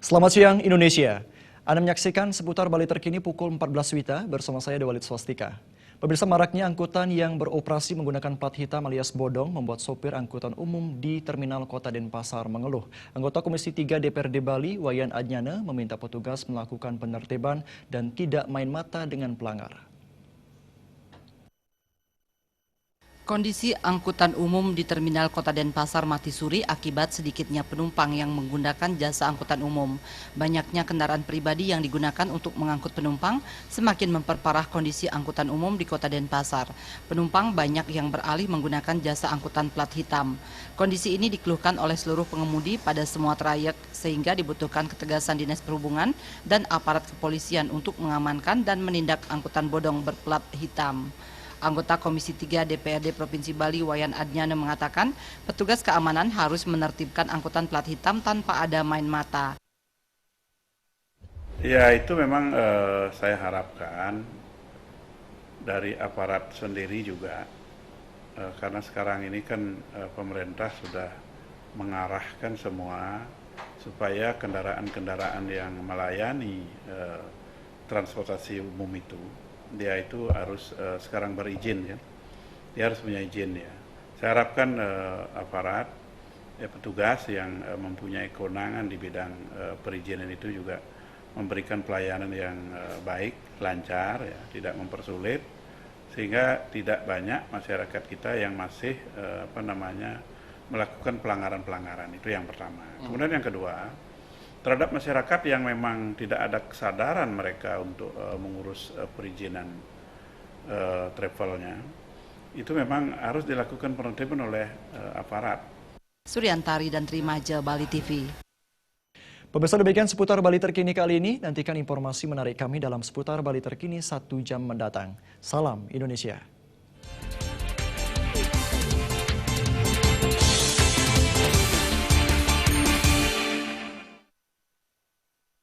Selamat siang Indonesia. Anda menyaksikan seputar Bali terkini pukul 14 Wita bersama saya Dewalid Swastika. Pemirsa, maraknya angkutan yang beroperasi menggunakan plat hitam alias bodong membuat sopir angkutan umum di Terminal Kota Denpasar mengeluh. Anggota Komisi 3 DPRD Bali, Wayan Adnyana, meminta petugas melakukan penertiban dan tidak main mata dengan pelanggar. Kondisi angkutan umum di Terminal Kota Denpasar mati suri akibat sedikitnya penumpang yang menggunakan jasa angkutan umum. Banyaknya kendaraan pribadi yang digunakan untuk mengangkut penumpang semakin memperparah kondisi angkutan umum di Kota Denpasar. Penumpang banyak yang beralih menggunakan jasa angkutan plat hitam. Kondisi ini dikeluhkan oleh seluruh pengemudi pada semua trayek sehingga dibutuhkan ketegasan Dinas Perhubungan dan aparat kepolisian untuk mengamankan dan menindak angkutan bodong berplat hitam. Anggota Komisi 3 DPRD Provinsi Bali, Wayan Adnyana, mengatakan petugas keamanan harus menertibkan angkutan plat hitam tanpa ada main mata. Ya, itu memang saya harapkan dari aparat sendiri juga, karena sekarang ini kan pemerintah sudah mengarahkan semua supaya kendaraan-kendaraan yang melayani transportasi umum itu, dia itu harus sekarang berizin, ya. Dia harus punya izin, ya. Saya harapkan aparat, petugas yang mempunyai kewenangan di bidang perizinan itu juga memberikan pelayanan yang baik, lancar, ya, tidak mempersulit, sehingga tidak banyak masyarakat kita yang masih melakukan pelanggaran-pelanggaran. Itu yang pertama. Kemudian yang kedua, terhadap masyarakat yang memang tidak ada kesadaran mereka untuk mengurus perizinan travelnya, itu memang harus dilakukan penertiban oleh aparat. Suryantari dan Trimaja, Bali TV. Pemirsa, demikian seputar Bali terkini kali ini. Nantikan informasi menarik kami dalam seputar Bali terkini 1 jam mendatang. Salam Indonesia.